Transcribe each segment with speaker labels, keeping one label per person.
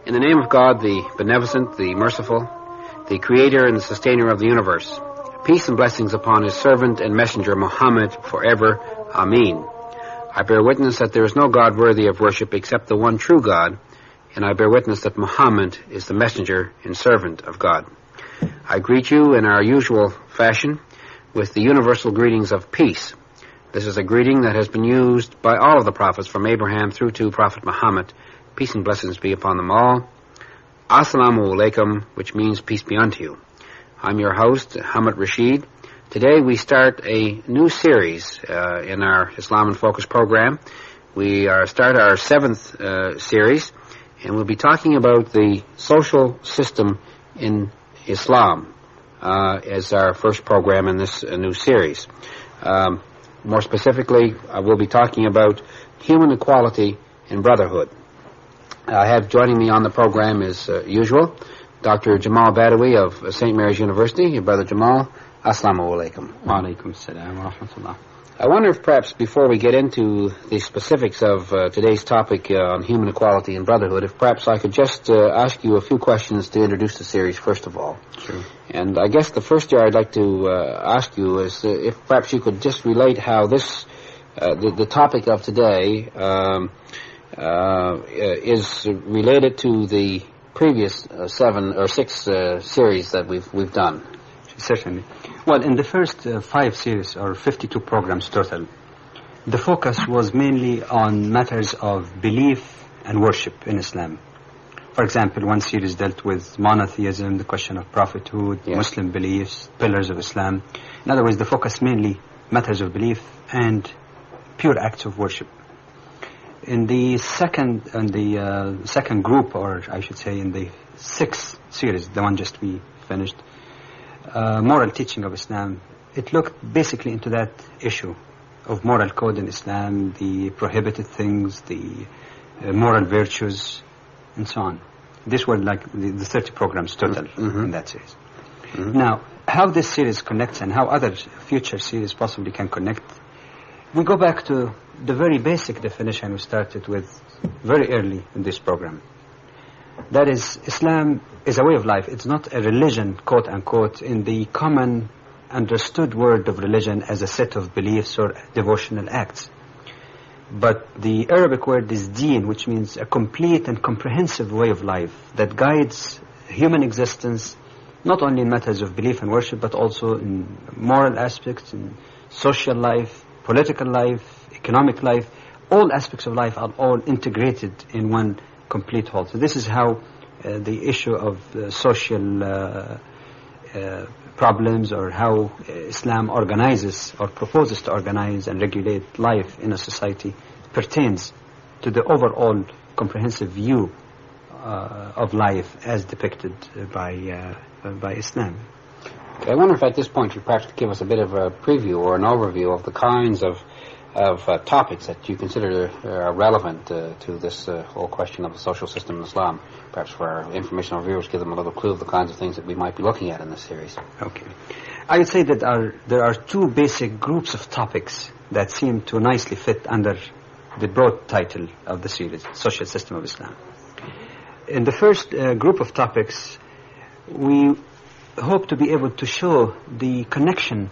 Speaker 1: In the name of God, the beneficent, the merciful, the creator and the sustainer of the universe, peace and blessings upon his servant and messenger Muhammad forever. Ameen. I bear witness that there is no God worthy of worship except the one true God, and I bear witness that Muhammad is the messenger and servant of God. I greet you in our usual fashion with the universal greetings of peace. This is a greeting that has been used by all of the prophets from Abraham through to Prophet Muhammad. Peace and blessings be upon them all. Assalamu which means peace be unto you. I'm your host, Hamid Rashid. Today we start a new series in our Islam in Focus program. We start our seventh series, and we'll be talking about the social system in Islam as our first program in this new series. More specifically, we'll be talking about human equality and brotherhood. I have joining me on the program as usual, Dr. Jamal Badawi of St. Mary's University. Brother Jamal, assalamu alaikum.
Speaker 2: Wa alaikum assalam wa rahmatullah.
Speaker 1: I wonder if perhaps before we get into the specifics of today's topic on human equality and brotherhood, if perhaps I could just ask you a few questions to introduce the series first of all.
Speaker 2: Sure.
Speaker 1: And I guess the first year I'd like to ask you is if perhaps you could just relate how this, the topic of today, is related to the previous 7 or 6 series that we've done.
Speaker 2: Certainly. Well, in the first 5 series, or 52 programs total, the focus was mainly on matters of belief and worship in Islam. For example, one series dealt with monotheism, the question of prophethood, yes, Muslim beliefs, pillars of Islam. In other words, the focus mainly matters of belief and pure acts of worship. In the second group, or I should say in the 6th series, the one just we finished, moral teaching of Islam, it looked basically into that issue of moral code in Islam, the prohibited things, the moral virtues, and so on. These were like the 30 programs total in that series. Mm-hmm. Now, how this series connects and how other future series possibly can connect, we go back to the very basic definition we started with very early in this program. That is, Islam is a way of life. It's not a religion, quote unquote, in the common understood word of religion as a set of beliefs or devotional acts. But the Arabic word is deen, which means a complete and comprehensive way of life that guides human existence, not only in matters of belief and worship, but also in moral aspects, in social life, political life, economic life. All aspects of life are all integrated in one complete whole. So this is how the issue of social problems, or how Islam organizes or proposes to organize and regulate life in a society, pertains to the overall comprehensive view of life as depicted by Islam.
Speaker 1: Okay, I wonder if at this point you perhaps could give us a bit of a preview or an overview of the kinds of topics that you consider are relevant to this whole question of the social system in Islam. Perhaps for our informational viewers, give them a little clue of the kinds of things that we might be looking at in this series.
Speaker 2: Okay. I would say that there are 2 basic groups of topics that seem to nicely fit under the broad title of the series, Social System of Islam. In the first group of topics, we hope to be able to show the connection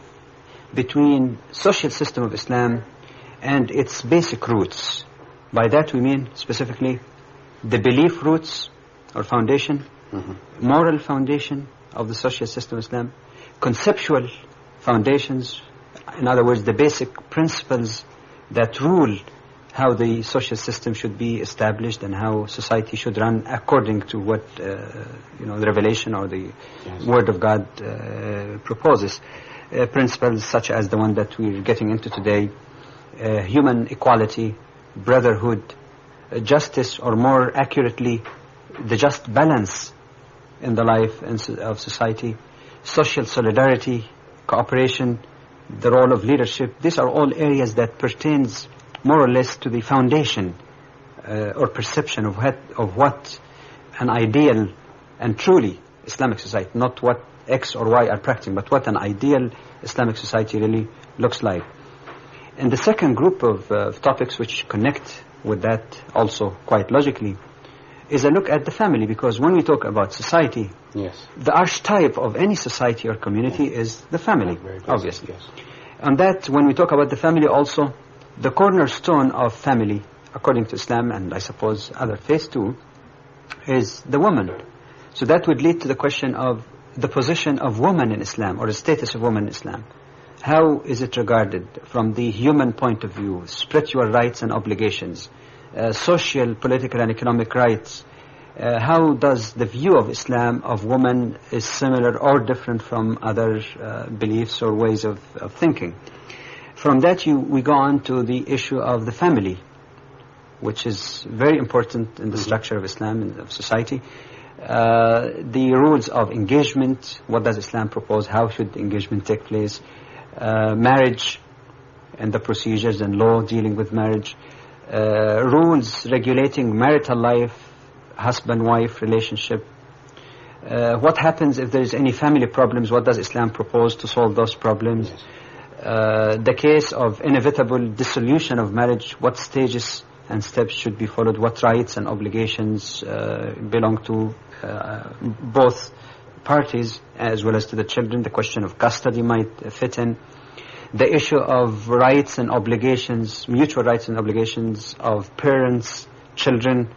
Speaker 2: between social system of Islam and its basic roots. By that we mean specifically the belief roots or foundation, moral foundation of the social system of Islam, conceptual foundations, in other words, the basic principles that rule how the social system should be established and how society should run according to what the revelation or the Word of God proposes. Principles such as the one that we're getting into today, human equality, brotherhood, justice, or more accurately, the just balance in the life of society, social solidarity, cooperation, the role of leadership. These are all areas that pertains more or less to the foundation or perception of what an ideal and truly Islamic society, not what X or Y are practicing, but what an ideal Islamic society really looks like. And the second group of topics which connect with that also quite logically is a look at the family, because when we talk about society,
Speaker 1: yes,
Speaker 2: the archetype of any society or community is the family, obviously.
Speaker 1: Yes.
Speaker 2: And that, when we talk about the family also, the cornerstone of family, according to Islam and I suppose other faiths too, is the woman. So that would lead to the question of the position of woman in Islam, or the status of woman in Islam. How is it regarded from the human point of view, spiritual rights and obligations, social, political and economic rights? How does the view of Islam of woman is similar or different from other beliefs or ways of thinking? From that we go on to the issue of the family, which is very important in the structure of Islam and of society. The rules of engagement, what does Islam propose, how should engagement take place, marriage and the procedures and law dealing with marriage, rules regulating marital life, husband-wife relationship, what happens if there is any family problems, what does Islam propose to solve those problems, the case of inevitable dissolution of marriage, what stages and steps should be followed, what rights and obligations belong to both parties as well as to the children. The question of custody might fit in. The issue of rights and obligations, mutual rights and obligations of parents, children,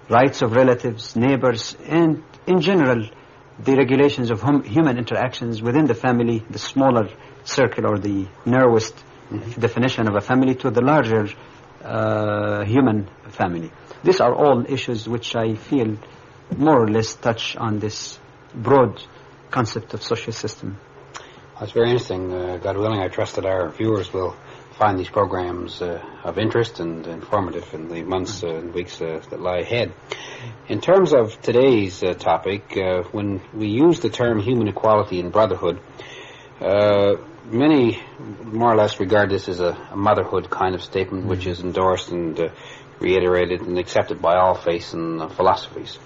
Speaker 2: rights of relatives, neighbors, and in general the regulations of human interactions within the family, the smaller circle or the narrowest definition of a family to the larger human family. These are all issues which I feel more or less touch on this broad concept of social system.
Speaker 1: That's very interesting. God willing, I trust that our viewers will find these programs of interest and informative in the months and weeks that lie ahead. In terms of today's topic, when we use the term human equality and brotherhood, many more or less regard this as a motherhood kind of statement, which is endorsed and reiterated and accepted by all faiths and philosophies.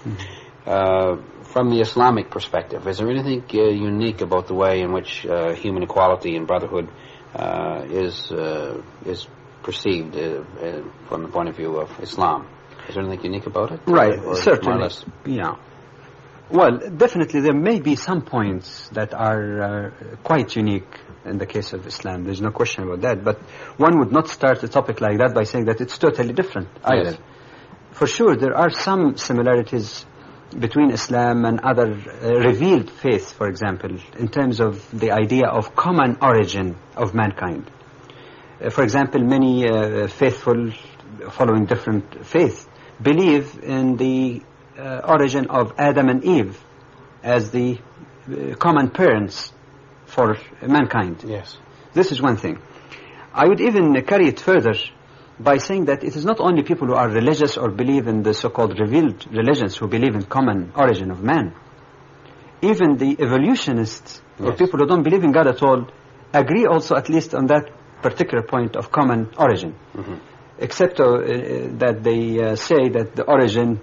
Speaker 1: From the Islamic perspective, is there anything unique about the way in which human equality and brotherhood is perceived from the point of view of Islam? Is there anything unique about it?
Speaker 2: Right,
Speaker 1: or
Speaker 2: certainly. Yeah. Well, definitely there may be some points that are quite unique in the case of Islam. There's no question about that. But one would not start a topic like that by saying that it's totally different either.
Speaker 1: Yes.
Speaker 2: For sure, there are some similarities between Islam and other revealed faiths, for example, in terms of the idea of common origin of mankind. For example, many faithful following different faiths believe in the origin of Adam and Eve as the common parents for mankind.
Speaker 1: Yes.
Speaker 2: This is one thing. I would even carry it further by saying that it is not only people who are religious or believe in the so-called revealed religions who believe in common origin of man. Even the evolutionists, or people who don't believe in God at all, agree also at least on that particular point of common origin. Except that they say that the origin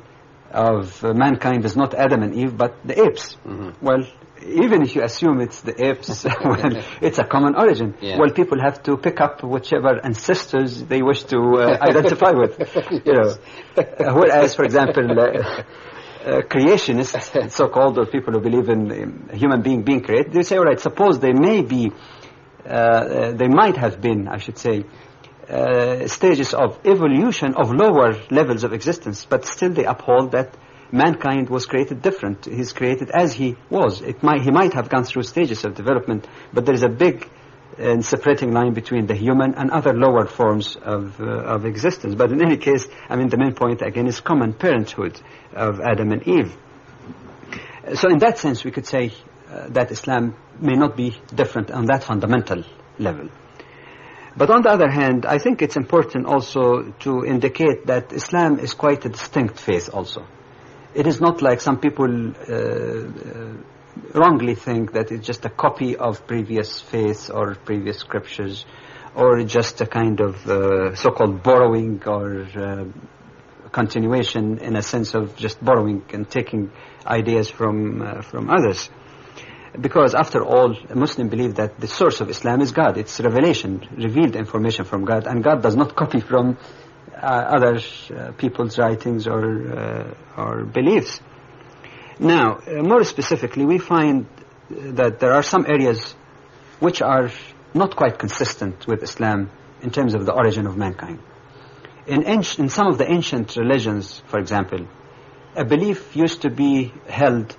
Speaker 2: of mankind is not Adam and Eve, but the apes. Well, even if you assume it's the apes, well, it's a common origin.
Speaker 1: Yeah.
Speaker 2: Well, people have to pick up whichever ancestors they wish to identify with. You know, whereas, for example, creationists, so-called, or people who believe in human being created, they say, all right, suppose they may be, they might have been, I should say, stages of evolution of lower levels of existence, but still they uphold that mankind was created different. He's created as he was. He might have gone through stages of development, but there is a big separating line between the human and other lower forms of existence. But in any case, I mean, the main point again is common parenthood of Adam and Eve. So in that sense, we could say that Islam may not be different on that fundamental level. But on the other hand, I think it's important also to indicate that Islam is quite a distinct faith also. It is not like some people wrongly think that it's just a copy of previous faiths or previous scriptures, or just a kind of so-called borrowing or continuation in a sense of just borrowing and taking ideas from others. Because after all, a Muslim believes that the source of Islam is God. It's revelation, revealed information from God, and God does not copy from other people's writings or beliefs. Now, more specifically, we find that there are some areas which are not quite consistent with Islam in terms of the origin of mankind. In some of the ancient religions, for example, a belief used to be held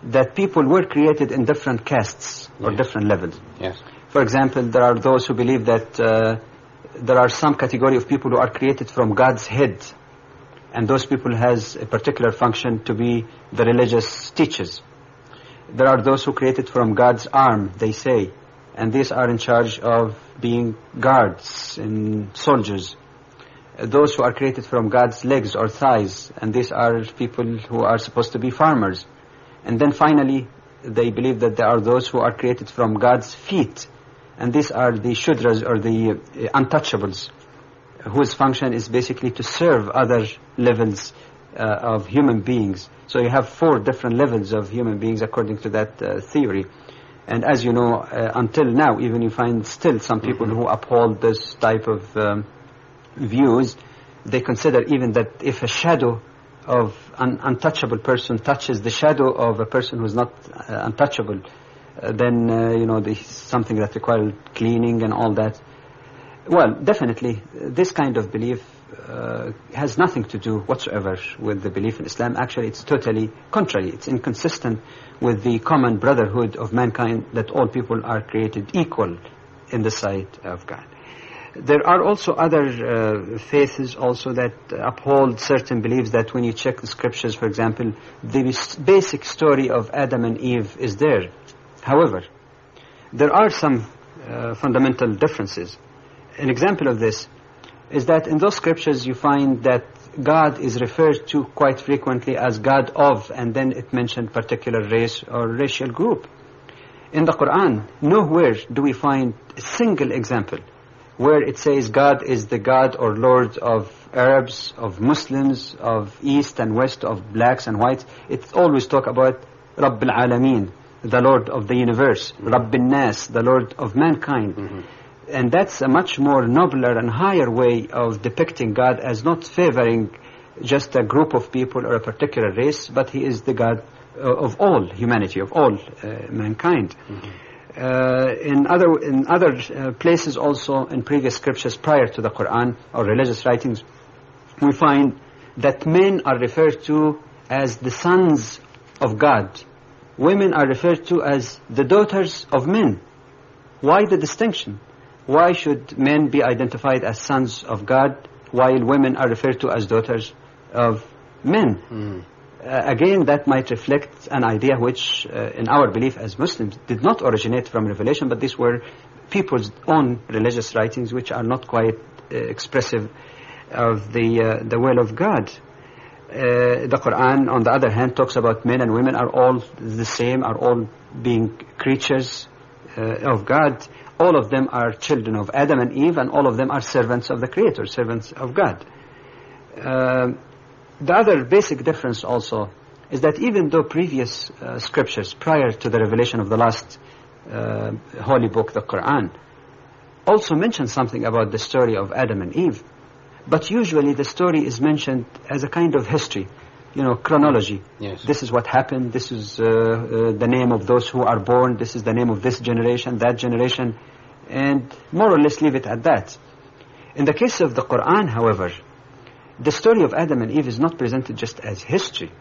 Speaker 2: that people were created in different castes or different levels.
Speaker 1: Yes.
Speaker 2: For example, there are those who believe that there are some category of people who are created from God's head, and those people has a particular function to be the religious teachers. There are those who created from God's arm, they say, and these are in charge of being guards and soldiers. Those who are created from God's legs or thighs, and these are people who are supposed to be farmers. And then finally, they believe that there are those who are created from God's feet, and these are the shudras or the untouchables, whose function is basically to serve other levels of human beings. So you have 4 different levels of human beings according to that theory. And as you know, until now, even you find still some people who uphold this type of views. They consider even that if a shadow of an untouchable person touches the shadow of a person who's not untouchable, then there's something that requires cleaning and all that. Well, definitely, this kind of belief has nothing to do whatsoever with the belief in Islam. Actually, it's totally contrary. It's inconsistent with the common brotherhood of mankind, that all people are created equal in the sight of God. There are also other faiths also that uphold certain beliefs that when you check the scriptures, for example, the basic story of Adam and Eve is there. However, there are some fundamental differences. An example of this is that in those scriptures you find that God is referred to quite frequently as God of, and then it mentioned particular race or racial group. In the Quran, nowhere do we find a single example where it says God is the God or Lord of Arabs, of Muslims, of East and West, of blacks and whites. It always talk about Rabb al-Alameen, the Lord of the universe, Rabb al-Nas, the Lord of mankind. And that's a much more nobler and higher way of depicting God as not favoring just a group of people or a particular race, but He is the God of all humanity, of all mankind. In other places also, in previous scriptures prior to the Quran or religious writings, we find that men are referred to as the sons of God. Women are referred to as the daughters of men. Why the distinction? Why should men be identified as sons of God while women are referred to as daughters of men? Again, that might reflect an idea which, in our belief as Muslims, did not originate from revelation, but these were people's own religious writings which are not quite expressive of the will of God. The Quran, on the other hand, talks about men and women are all the same, are all being creatures of God. All of them are children of Adam and Eve, and all of them are servants of the Creator, servants of God. The other basic difference also is that even though previous scriptures prior to the revelation of the last holy book, the Quran, also mention something about the story of Adam and Eve, but usually the story is mentioned as a kind of history, chronology.
Speaker 1: Yes.
Speaker 2: This is what happened, this is the name of those who are born, this is the name of this generation, that generation, and more or less leave it at that. In the case of the Quran, however, the story of Adam and Eve is not presented just as history.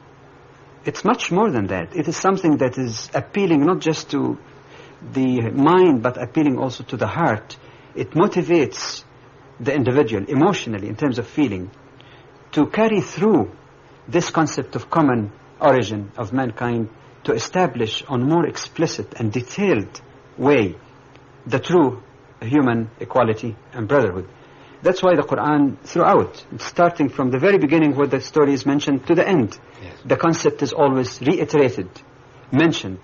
Speaker 2: It's much more than that. It is something that is appealing not just to the mind, but appealing also to the heart. It motivates the individual emotionally, in terms of feeling, to carry through this concept of common origin of mankind, to establish on more explicit and detailed way the true human equality and brotherhood. That's why the Quran throughout, starting from the very beginning where the story is mentioned to the end, the concept is always reiterated, mentioned,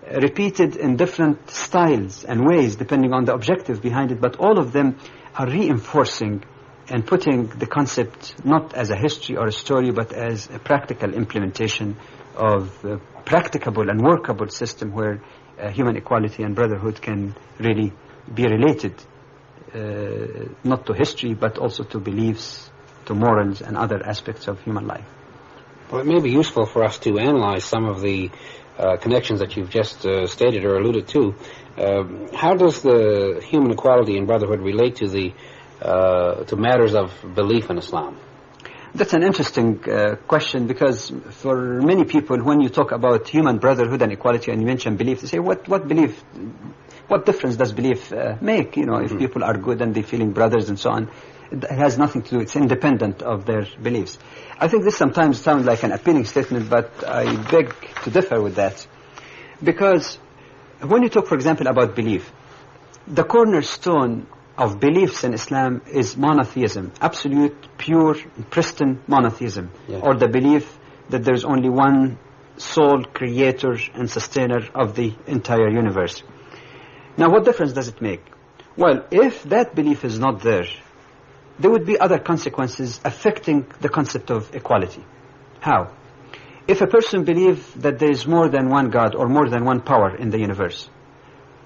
Speaker 2: repeated in different styles and ways depending on the objective behind it, but all of them are reinforcing and putting the concept not as a history or a story, but as a practical implementation of a practicable and workable system where human equality and brotherhood can really be related, not to history, but also to beliefs, to morals, and other aspects of human life.
Speaker 1: Well, it may be useful for us to analyze some of the connections that you've just stated or alluded to. How does the human equality and brotherhood relate to the to matters of belief in Islam?
Speaker 2: That's an interesting question, because for many people, when you talk about human brotherhood and equality and you mention belief, they say, what belief? What difference does belief make? You know, if people are good and they're feeling brothers and so on, it has nothing to do. It's independent of their beliefs. I think this sometimes sounds like an appealing statement, but I beg to differ with that. Because when you talk, for example, about belief, the cornerstone of beliefs in Islam is monotheism, absolute, pure, pristine monotheism, or the belief that there's only one sole creator and sustainer of the entire universe. Now, what difference does it make? Well, if that belief is not there, there would be other consequences affecting the concept of equality. How? If a person believes that there is more than one God or more than one power in the universe,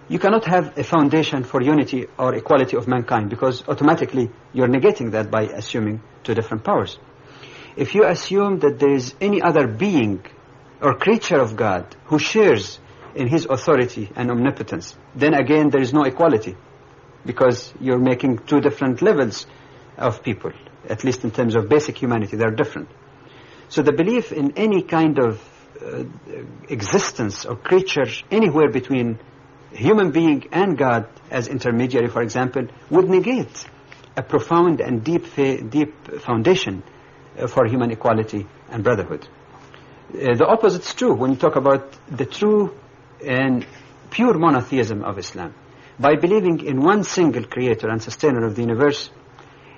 Speaker 2: you cannot have a foundation for unity or equality of mankind, because automatically you're negating that by assuming two different powers. If you assume that there is any other being or creature of God who shares in his authority and omnipotence, then again there is no equality, because you're making two different levels of people, at least in terms of basic humanity, they're different. So the belief in any kind of existence or creature anywhere between human being and God as intermediary, for example, would negate a profound and deep foundation for human equality and brotherhood. The opposite is true when you talk about the true and pure monotheism of Islam. By believing in one single creator and sustainer of the universe,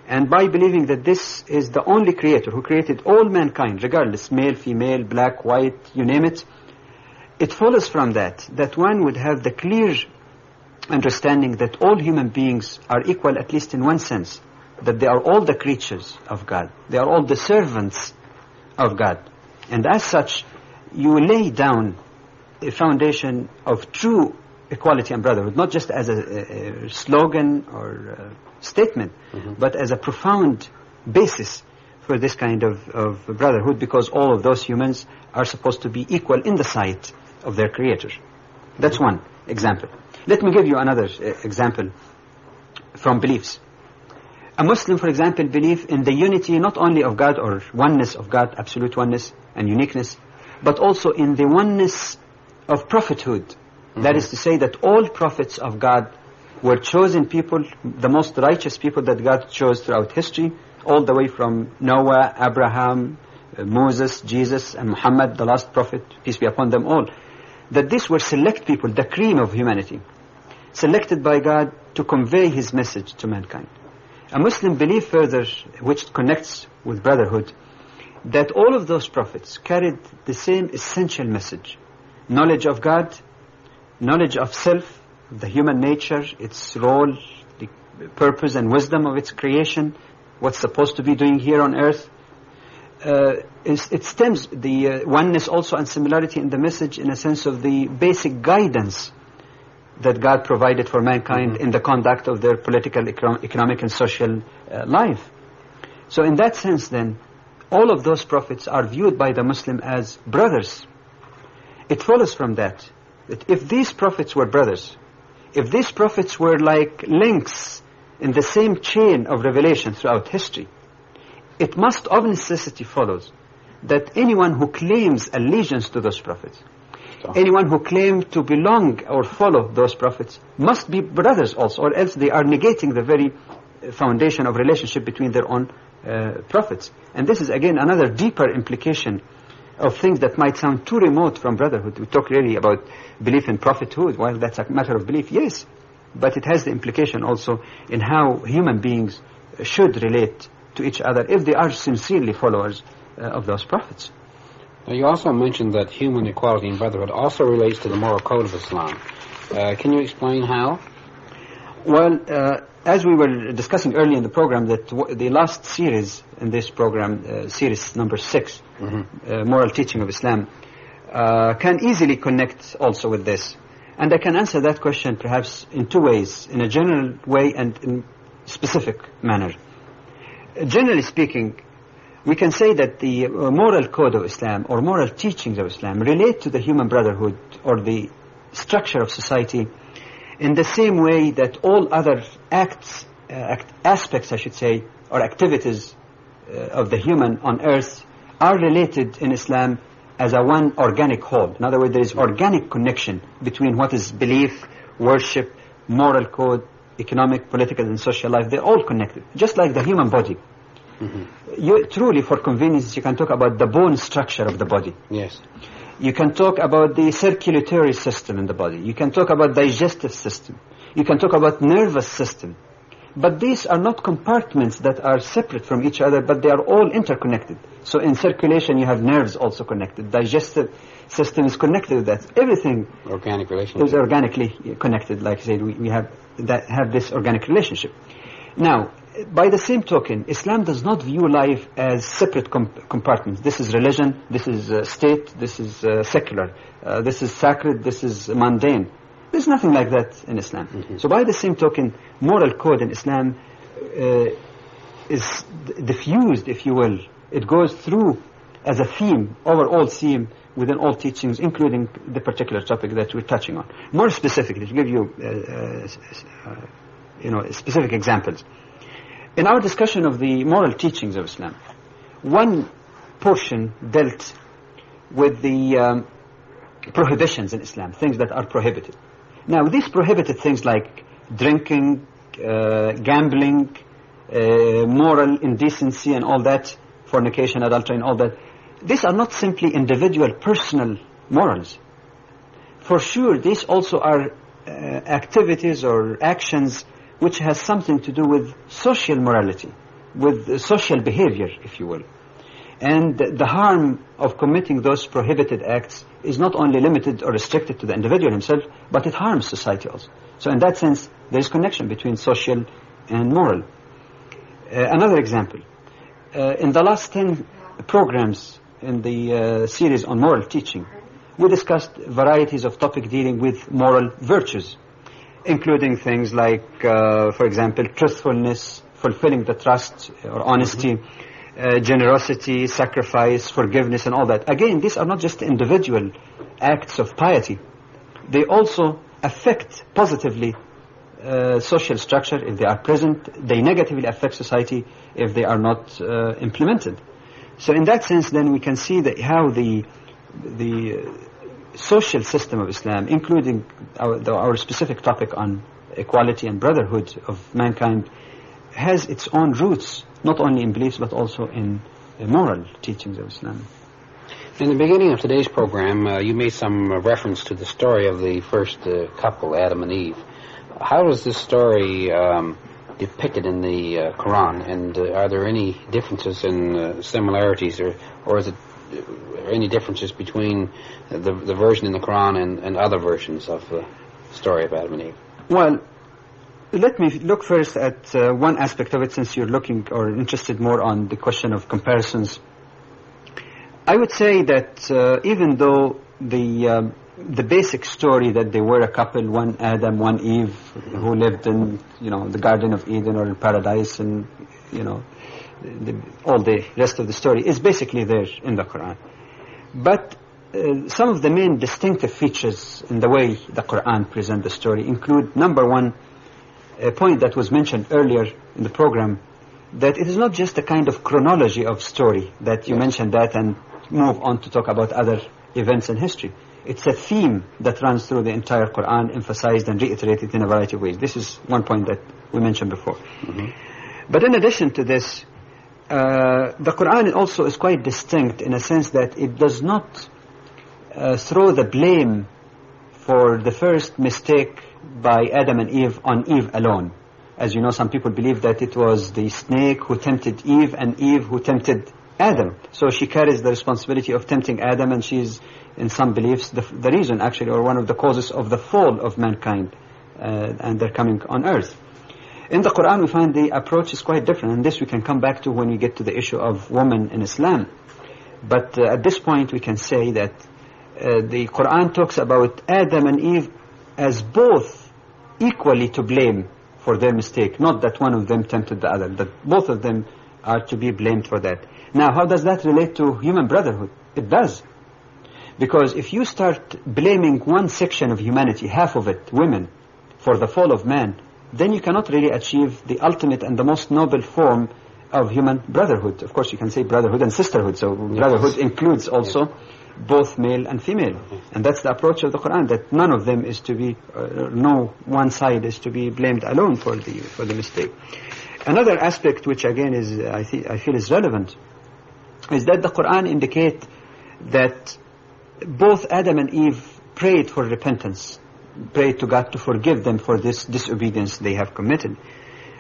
Speaker 2: and by believing that this is the only creator who created all mankind, regardless, male, female, black, white, you name it, it follows from that one would have the clear understanding that all human beings are equal, at least in one sense, that they are all the creatures of God. They are all the servants of God. And as such, you lay down a foundation of true equality and brotherhood, not just as a slogan or a statement, but as a profound basis for this kind of brotherhood, because all of those humans are supposed to be equal in the sight of their creator. That's one example. Let me give you another example from beliefs. A Muslim, for example, believes in the unity not only of God or oneness of God, absolute oneness and uniqueness, but also in the oneness of prophethood. That is to say that all prophets of God were chosen people, the most righteous people that God chose throughout history, all the way from Noah, Abraham, Moses, Jesus, and Muhammad, the last prophet, peace be upon them all. That these were select people, the cream of humanity, selected by God to convey his message to mankind. A Muslim believes further, which connects with brotherhood, that all of those prophets carried the same essential message: knowledge of God, knowledge of self, the human nature, its role, the purpose and wisdom of its creation, what's supposed to be doing here on earth. It stems the oneness also and similarity in the message in a sense of the basic guidance that God provided for mankind in the conduct of their political, economic and social life. So in that sense then, all of those prophets are viewed by the Muslim as brothers. It follows from that if these prophets were brothers, if these prophets were like links in the same chain of revelation throughout history, it must of necessity follows that anyone who claims allegiance to those prophets, anyone who claims to belong or follow those prophets, must be brothers also, or else they are negating the very foundation of relationship between their own prophets. And this is again another deeper implication of things that might sound too remote from brotherhood. We talk really about belief in prophethood. Well, that's a matter of belief, yes, but it has the implication also in how human beings should relate to each other if they are sincerely followers of those prophets.
Speaker 1: Now, you also mentioned that human equality and brotherhood also relates to the moral code of Islam. Can you explain how?
Speaker 2: Well, as we were discussing earlier in the program, that the last series in this program, series number 6, Moral Teaching of Islam, can easily connect also with this. And I can answer that question perhaps in two ways, in a general way and in specific manner. Generally speaking, we can say that the moral code of Islam or moral teachings of Islam relate to the human brotherhood or the structure of society in the same way that all other aspects, I should say, or activities of the human on earth are related in Islam as a one organic whole. In other words, there is organic connection between what is belief, worship, moral code, economic, political, and social life. They're all connected, just like the human body. Truly, for convenience, you can talk about the bone structure of the body.
Speaker 1: Yes.
Speaker 2: You can talk about the circulatory system in the body. You can talk about digestive system. You can talk about nervous system. But these are not compartments that are separate from each other, but they are all interconnected. So in circulation, you have nerves also connected. Digestive system is connected with that. Everything
Speaker 1: organic relationship
Speaker 2: is organically connected. Like I said, we have this organic relationship. Now, by the same token, Islam does not view life as separate compartments. This is religion, this is state, this is secular, this is sacred, this is mundane. There's nothing like that in Islam. So by the same token, moral code in Islam is diffused, if you will. It goes through as a theme, overall theme, within all teachings, including the particular topic that we're touching on. More specifically, to give you specific examples. In our discussion of the moral teachings of Islam, one portion dealt with the prohibitions in Islam, things that are prohibited. Now, these prohibited things like drinking, gambling, moral indecency and all that, fornication, adultery and all that, these are not simply individual personal morals. For sure, these also are activities or actions which has something to do with social morality, with social behavior, if you will. And the harm of committing those prohibited acts is not only limited or restricted to the individual himself, but it harms society also. So in that sense, there is connection between social and moral. Another example. In the last 10 programs in the series on moral teaching, we discussed varieties of topics dealing with moral virtues, including things like, for example, truthfulness, fulfilling the trust or honesty, generosity, sacrifice, forgiveness, and all that. Again, these are not just individual acts of piety. They also affect positively social structure if they are present. They negatively affect society if they are not implemented. So in that sense, then we can see that how the social system of Islam, including our specific topic on equality and brotherhood of mankind, has its own roots, not only in beliefs but also in moral teachings of Islam.
Speaker 1: In the beginning of today's program, you made some reference to the story of the first couple, Adam and Eve. How is this story depicted in the Quran, and are there any differences in similarities, or is it any differences between the version in the Quran and other versions of the story of Adam and Eve?
Speaker 2: Well, let me look first at one aspect of it, since you're looking or interested more on the question of comparisons. I would say that even though the basic story that they were a couple, one Adam, one Eve, who lived in the Garden of Eden or in paradise, and all the rest of the story is basically there in the Quran. But some of the main distinctive features in the way the Quran presents the story include, number one, a point that was mentioned earlier in the program, that it is not just a kind of chronology of story, that you mentioned that and move on to talk about other events in history. It's a theme that runs through the entire Quran, emphasized and reiterated in a variety of ways. This is one point that we mentioned before. But in addition to this, the Quran also is quite distinct in a sense that it does not throw the blame for the first mistake by Adam and Eve on Eve alone. As you know, some people believe that it was the snake who tempted Eve and Eve who tempted Adam. So she carries the responsibility of tempting Adam, and she's, in some beliefs, the reason actually, or one of the causes of the fall of mankind and their coming on earth. In the Quran, we find the approach is quite different, and this we can come back to when we get to the issue of women in Islam. But at this point, we can say that the Quran talks about Adam and Eve as both equally to blame for their mistake, not that one of them tempted the other, that both of them are to be blamed for that. Now, how does that relate to human brotherhood? It does. Because if you start blaming one section of humanity, half of it, women, for the fall of man, then you cannot really achieve the ultimate and the most noble form of human brotherhood. Of course, you can say brotherhood and sisterhood. So brotherhood includes also both male and female. And that's the approach of the Quran, that none of them is to be, no one side is to be blamed alone for the mistake. Another aspect which again is, I feel is relevant, is that the Quran indicate that both Adam and Eve prayed for repentance, prayed to God to forgive them for this disobedience they have committed.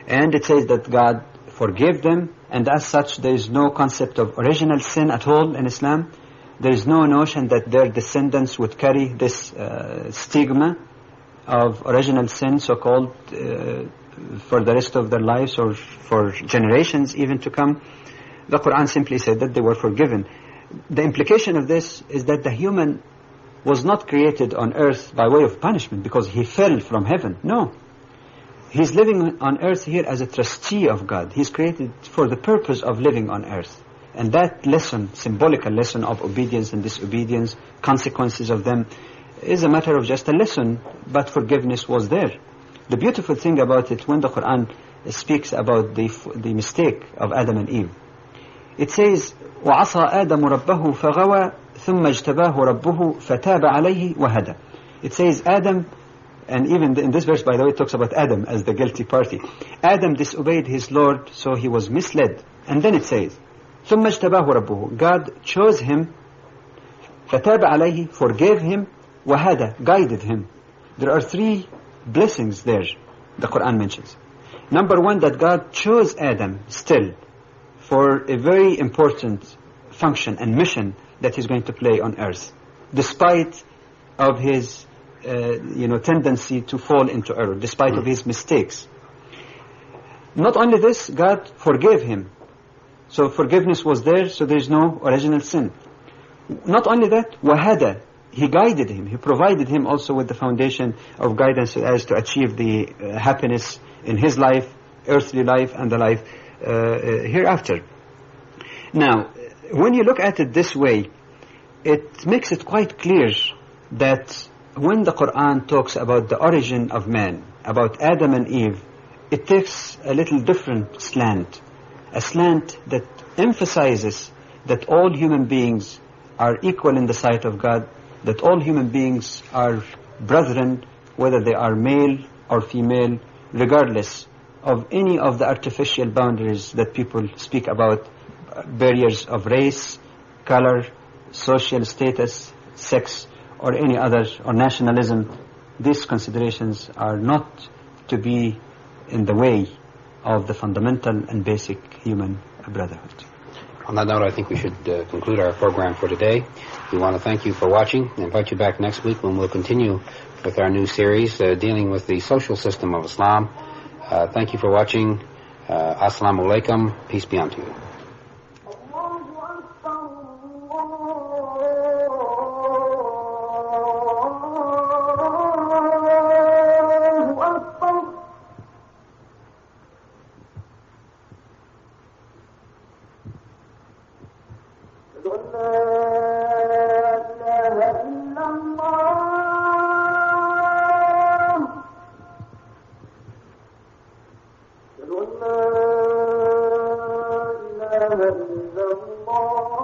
Speaker 2: And it says that God forgave them, and as such there is no concept of original sin at all in Islam. There is no notion that their descendants would carry this stigma of original sin, so-called, for the rest of their lives or for generations even to come. The Quran simply said that they were forgiven. The implication of this is that the human was not created on earth by way of punishment because he fell from heaven. No. He's living on earth here as a trustee of God. He's created for the purpose of living on earth. And that lesson, symbolical lesson of obedience and disobedience, consequences of them, is a matter of just a lesson, but forgiveness was there. The beautiful thing about it, when the Quran speaks about the mistake of Adam and Eve, it says, وَعَصَى آدَمُ رَبَّهُ فَغَوَى ثُمَّ اجْتَبَاهُ رَبُّهُ فَتَابَ عَلَيْهِ وَهَدَى. It says Adam, and even in this verse, by the way, it talks about Adam as the guilty party. Adam disobeyed his Lord, so he was misled. And then it says, ثُمَّ اجْتَبَاهُ رَبُّهُ. God chose him, فَتَابَ عَلَيْهِ, forgave him, وَهَدَى, guided him. There are three blessings there the Quran mentions. Number one, that God chose Adam still for a very important function and mission that he's going to play on earth, despite of his tendency to fall into error, despite of his mistakes. Not only this, God forgave him. So forgiveness was there, so there is no original sin. Not only that, wahada, he guided him. He provided him also with the foundation of guidance as to achieve the happiness in his life, earthly life, and the life hereafter. Now, when you look at it this way, it makes it quite clear that when the Quran talks about the origin of man, about Adam and Eve, it takes a little different slant, a slant that emphasizes that all human beings are equal in the sight of God, that all human beings are brethren, whether they are male or female, regardless of any of the artificial boundaries that people speak about, barriers of race, color, social status, sex, or any other, or nationalism. These considerations are not to be in the way of the fundamental and basic human brotherhood.
Speaker 1: On that note, I think we should conclude our program for today. We want to thank you for watching and invite you back next week when we'll continue with our new series dealing with the social system of Islam. Thank you for watching. Assalamu alaikum. Peace be unto you.
Speaker 3: إلا الله